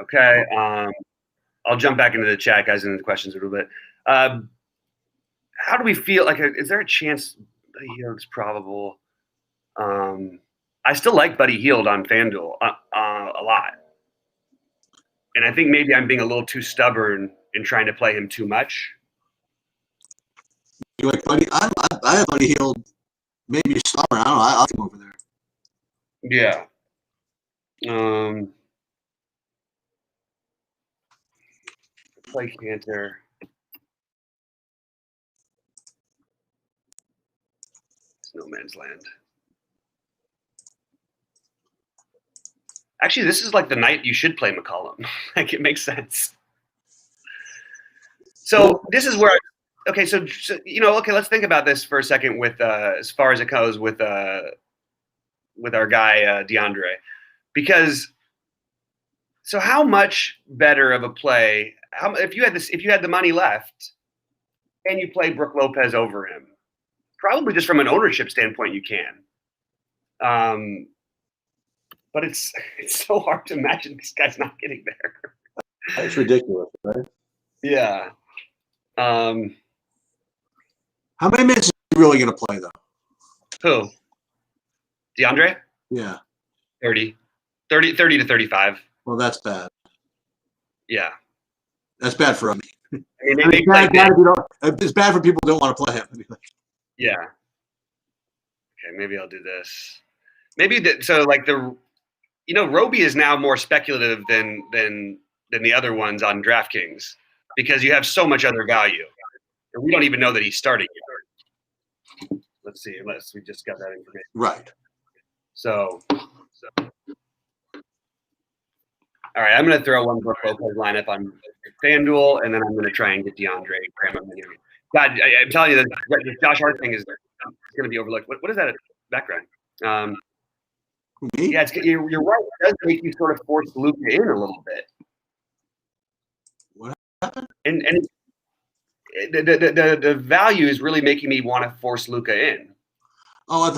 Okay. I'll jump back into the chat, guys, into the questions a little bit. How do we feel? Like, is there a chance Buddy Hield's probable? I still like Buddy Hield on FanDuel a lot. And I think maybe I'm being a little too stubborn in trying to play him too much. You like Buddy? I have Buddy Hield. Maybe you're stubborn. I don't know. I'll come over there. Yeah. Play Cantor. It's no man's land. Actually, this is like the night you should play McCollum. Like, it makes sense. So this is where, okay, so let's think about this for a second with as far as it goes with our guy DeAndre, because So how much better of a play? If you had the money left, and you play Brook Lopez over him? Probably just from an ownership standpoint, you can. But it's so hard to imagine this guy's not getting there. It's ridiculous, right? Yeah. How many minutes is he really going to play, though? Who? DeAndre? Yeah. 30 to 35. Well, that's bad. Yeah. That's bad for him. I mean, It's bad for people who don't want to play him. Yeah. Okay, maybe I'll do this. Roby is now more speculative than the other ones on DraftKings because you have so much other value. And we don't even know that he's starting yet. Let's see, unless we just got that information. Right. So all right, I'm going to throw one Brook Lopez lineup on FanDuel, and then I'm going to try and get DeAndre Graham. God, I'm telling you, this Josh Hart thing is going to be overlooked. What is that background? Me? Yeah, you're right. It does make you sort of force Luka in a little bit. What happened? And the value is really making me want to force Luka in. Oh,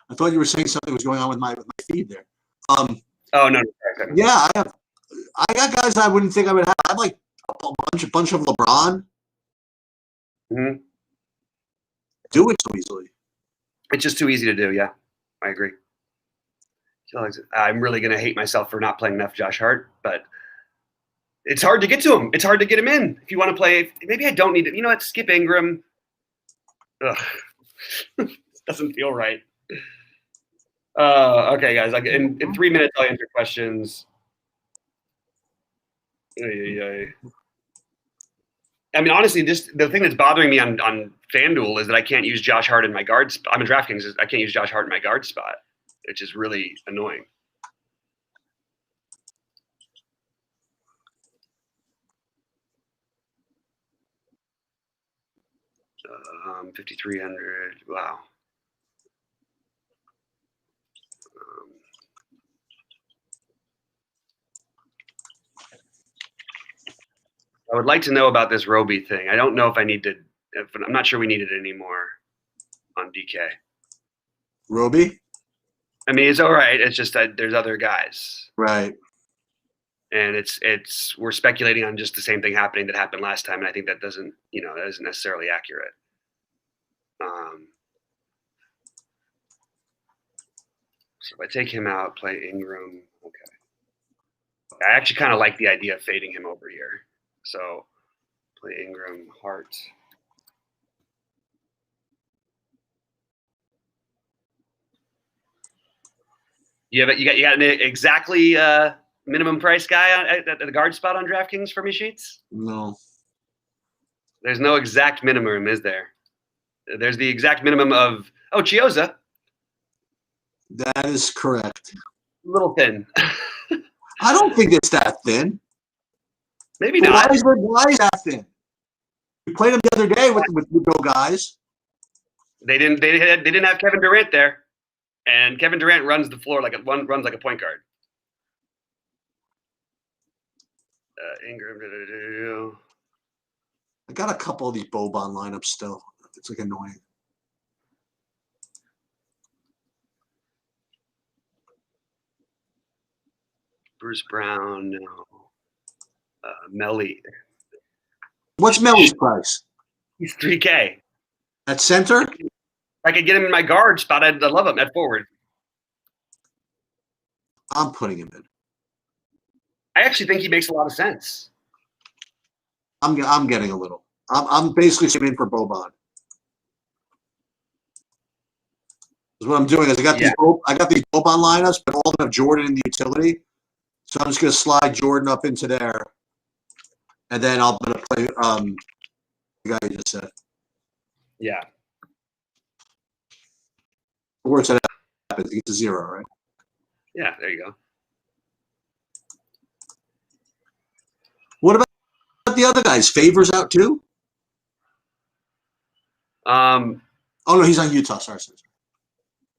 I thought you were saying something was going on with my feed there. Oh no. Yeah, I got guys I wouldn't think I would have. I have like a bunch of LeBron. Mm-hmm. Do it so easily. It's just too easy to do. Yeah, I agree. I'm really going to hate myself for not playing enough Josh Hart, but it's hard to get to him. It's hard to get him in. If you want to play, maybe I don't need it. You know what? Skip Ingram. Ugh. Doesn't feel right. Okay, guys. In 3 minutes, I'll answer questions. I mean, honestly, just the thing that's bothering me on FanDuel is that I can't use Josh Hart in my guard spot. I'm in DraftKings. I can't use Josh Hart in my guard spot, which is really annoying. 5,300. Wow. I would like to know about this Roby thing. I don't know if I need to. I'm not sure we need it anymore on DK. Roby? I mean, it's all right. It's just that there's other guys. Right. And we're speculating on just the same thing happening that happened last time, and I think that isn't necessarily accurate. So if I take him out, play Ingram, okay. I actually kind of like the idea of fading him over here. So play Ingram, Hart. You got an exactly minimum price guy at the guard spot on DraftKings for me, Sheets? No. There's no exact minimum, is there? There's the exact minimum of Chioza. That is correct. A little thin. I don't think it's that thin. Maybe not. Why is that thin? We played them the other day with no guys. They didn't have Kevin Durant there, and Kevin Durant runs the floor runs like a point guard. Ingram. I got a couple of these Boban lineups still. It's like annoying. Bruce Brown, no. Melly. What's Melly's price? He's $3K. At center? I could get him in my guard spot. I'd love him at forward. I'm putting him in. I actually think he makes a lot of sense. I'm getting a little. I'm basically sitting in for Boban. What I'm doing is I got these Boban lineups, but all of them have Jordan in the utility. So I'm just going to slide Jordan up into there, and then I'm going to play the guy you just said. Yeah. Worst that happens, he gets a 0, right? Yeah, there you go. What about the other guys? Favors out too? Oh no, he's on Utah. Sorry.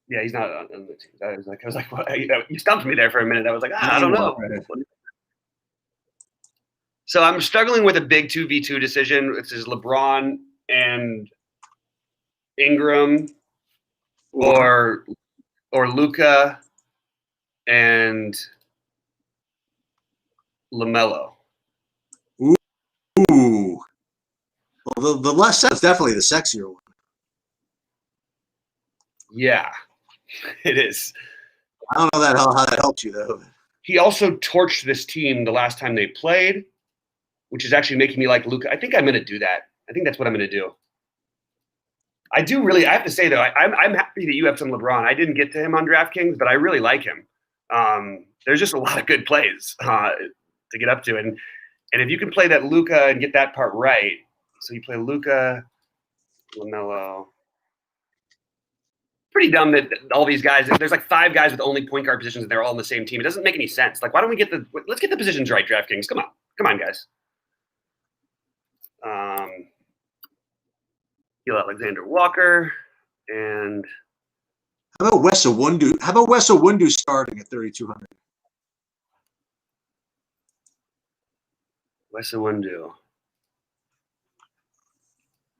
Yeah, he's not on the team. I was like, what? You stumped me there for a minute. I was like, I don't know. So I'm struggling with a big 2v2 decision. This is LeBron and Ingram or Luka and LaMelo. Ooh. Well, the less is definitely the sexier one. Yeah, it is. I don't know how that helped you though. He also torched this team the last time they played, which is actually making me like Luka. I think I'm going to do that. I think that's what I'm going to do. I have to say though, I'm happy that you have some LeBron. I didn't get to him on DraftKings, but I really like him. There's just a lot of good plays to get up to, and if you can play that Luka and get that part right, so you play Luka, LaMelo. Pretty dumb that all these guys. There's like 5 guys with only point guard positions, and they're all on the same team. It doesn't make any sense. Like, why don't we let's get the positions right, DraftKings? Come on, guys. Alexander Walker and how about Wes Iwundu starting at 3,200? Wes Iwundu.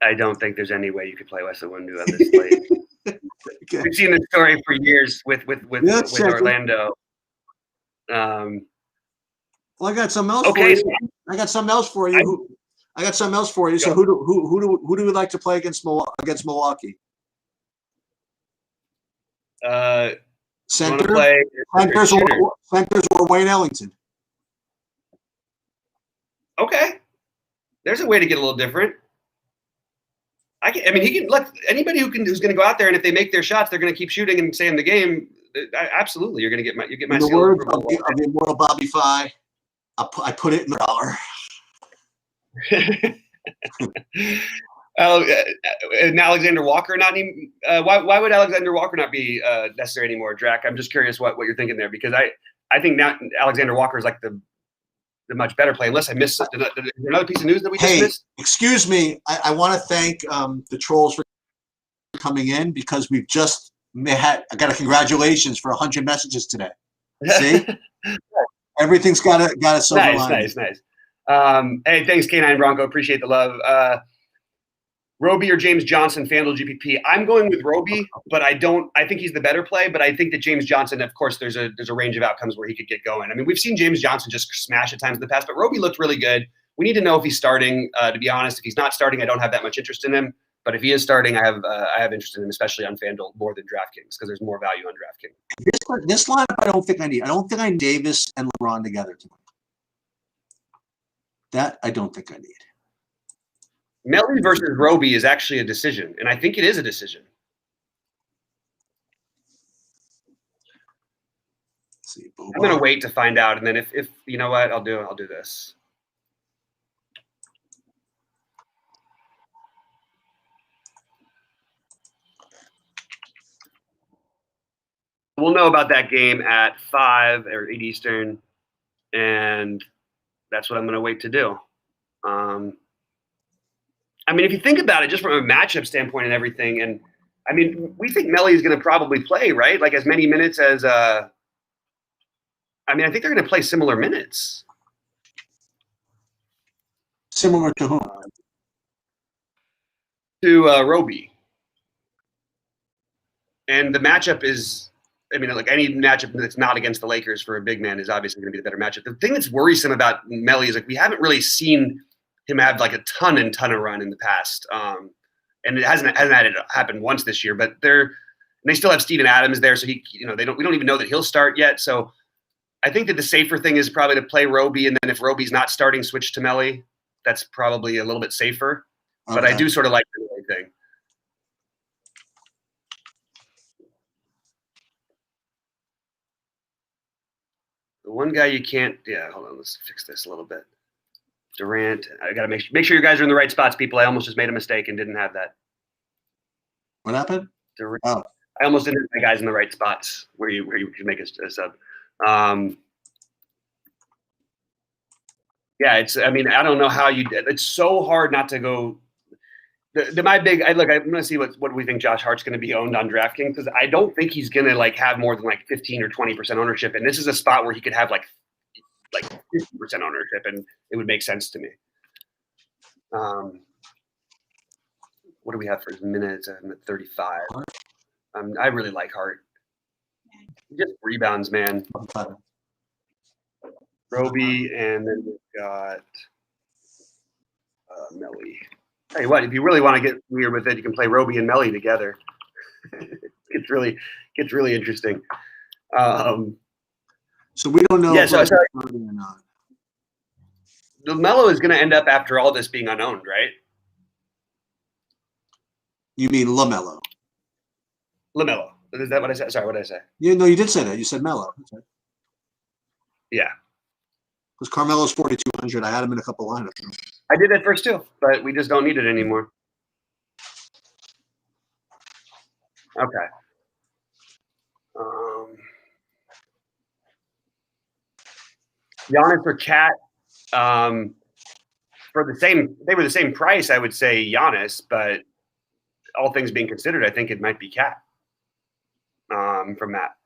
I don't think there's any way you could play Wes Iwundu on this slate. Okay. We've seen this story for years with Orlando. Well, I got something else for you. I got something else for you. So who do we like to play against Milwaukee? Centers or Wayne Ellington? Okay, there's a way to get a little different. He can look anybody who's going to go out there, and if they make their shots, they're going to keep shooting and stay in the game. Absolutely, you're going to get my. In the words of the immortal Bobby Fye, I put it in the dollar. And Alexander Walker not even. Why would Alexander Walker not be necessary anymore, Drac? I'm just curious what you're thinking there, because I think now Alexander Walker is like the much better play. Unless I missed another piece of news that we just missed. Excuse me. I want to thank the trolls for coming in, because we've just I got a congratulations for 100 messages today. See, everything's got a silver lining. Nice. Hey, thanks, K9 Bronco. Appreciate the love. Roby or James Johnson, FanDuel GPP. I'm going with Roby, but I think he's the better play, but I think that James Johnson, of course, there's a range of outcomes where he could get going. I mean, we've seen James Johnson just smash at times in the past, but Roby looked really good. We need to know if he's starting, to be honest. If he's not starting, I don't have that much interest in him, but if he is starting, I have interest in him, especially on FanDuel more than DraftKings, because there's more value on DraftKings. This lineup I don't think I need. I don't think I need Davis and LeBron together tonight. That I don't think I need. Melly versus Roby is actually a decision, and I think it is a decision. Let's see, I'm going to wait to find out, and then if you know what, I'll do this. We'll know about that game at 5 or 8 Eastern, and that's what I'm going to wait to do. I mean, if you think about it, just from a matchup standpoint and everything, and I mean, we think Melly is going to probably play, right? Like as many minutes as I think they're going to play similar minutes. Similar to whom? To Roby. And the matchup is, I mean, like any matchup that's not against the Lakers for a big man is obviously going to be the better matchup. The thing that's worrisome about Melly is like we haven't really seen him have like a ton of run in the past, and it hasn't had it happen once this year. But they still have Steven Adams there, so we don't even know that he'll start yet. So I think that the safer thing is probably to play Roby, and then if Roby's not starting, switch to Melly. That's probably a little bit safer. Okay. But I do sort of like the Melly thing. The one guy you can't. Yeah, hold on. Let's fix this a little bit. Durant. I got to make sure you guys are in the right spots, people. I almost just made a mistake and didn't have that. What happened? Durant. Oh. I almost didn't have the guys in the right spots where you can make a sub. Yeah, I mean, I don't know how it's so hard not to go. I'm going to see what we think Josh Hart's going to be owned on DraftKings, because I don't think he's going to like have more than like 15 or 20% ownership. And this is a spot where he could have like like 50% ownership, and it would make sense to me. What do we have for minutes? I'm at 35. I really like Hart. Just rebounds, man. Roby, and then we've got Melly. Tell you what, if you really want to get weird with it, you can play Roby and Melly together. It's really interesting. So we don't know Yeah, if so Roby's starting or not. LaMelo is going to end up after all this being unowned, right? You mean LaMelo? LaMelo. Is that what I said? Sorry, what did I say? Yeah, no, you did say that. You said Melo. Yeah. Because Carmelo's 4,200. I had him in a couple lineups. I did at first too, but we just don't need it anymore. Okay. Giannis or Cat, for the same, they were the same price. I would say Giannis, but all things being considered, I think it might be Cat. From Matt.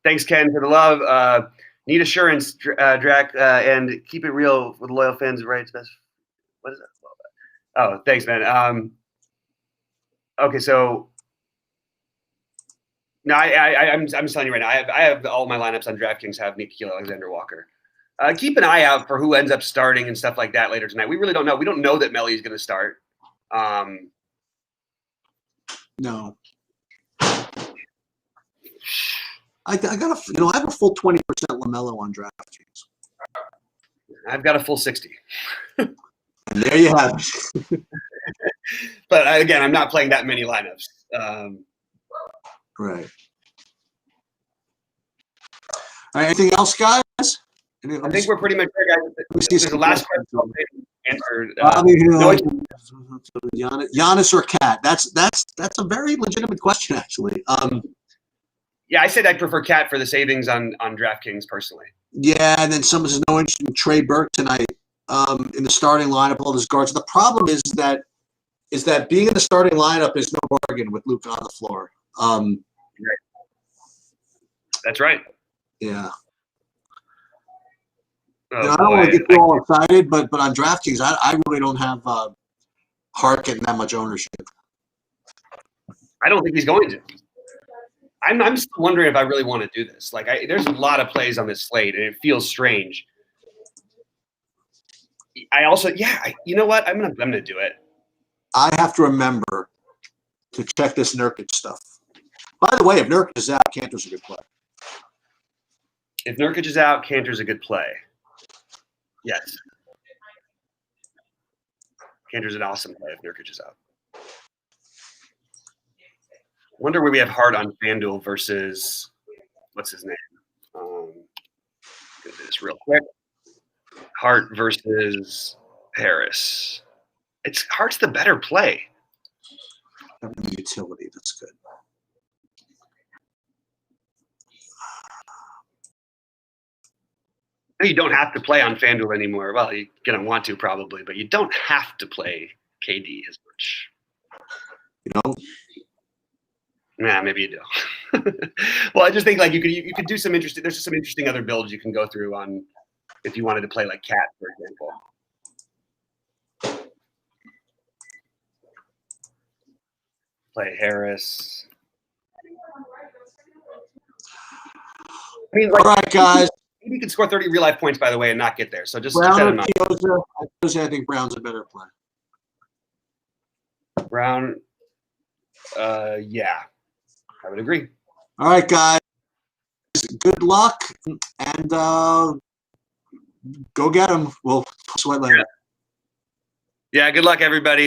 Thanks, Ken, for the love. Need assurance, Drac, and keep it real with loyal fans. Right? It's best. What is that? Oh, thanks, man. Okay, so no, I'm telling you right now. I have all my lineups on DraftKings have Nickeil Alexander-Walker. Keep an eye out for who ends up starting and stuff like that later tonight. We really don't know. We don't know that Melly is going to start. No. I got I have a full 20% LaMelo on DraftKings. I've got a full 60. And there you have it. But again, I'm not playing that many lineups. Right. All right. Anything else, guys? I think we're pretty much there, guys. There's the last question answered. Giannis or Cat? That's a very legitimate question, actually. Yeah, I said I'd prefer Cat for the savings on DraftKings personally. Yeah, and then someone says no interest in Trey Burke tonight in the starting lineup. All those guards. The problem is that being in the starting lineup is no bargain with Luka on the floor. Right. That's right. Yeah. Oh, I don't want to get too all excited, but on DraftKings, I really don't have Hart getting that much ownership. I don't think he's going to. I'm still wondering if I really want to do this. Like, there's a lot of plays on this slate, and it feels strange. I also, you know what? I'm gonna do it. I have to remember to check this Nurkic stuff. By the way, if Nurkic is out, Kanter's a good play. If Nurkic is out, Kanter's a good play. Yes. Kanter's an awesome play if Nurkic is out. Wonder where we have Hart on FanDuel versus what's his name? Gonna do this real quick. Hart versus Harris. Hart's the better play. Having the utility, that's good. You don't have to play on FanDuel anymore. Well, you're gonna want to probably, but you don't have to play KD as much. You know. Yeah, maybe you do. Well, I just think like you could do some interesting. There's some interesting other builds you can go through on if you wanted to play like Cat, for example. Play Harris. I mean, like, all right, guys. He can score 30 real life points, by the way, and not get there. So just Brown keep that or in mind. Chiozza? I think Brown's a better play. Brown, yeah, I would agree. All right, guys. Good luck, and go get them. We'll sweat later. Yeah, good luck, everybody.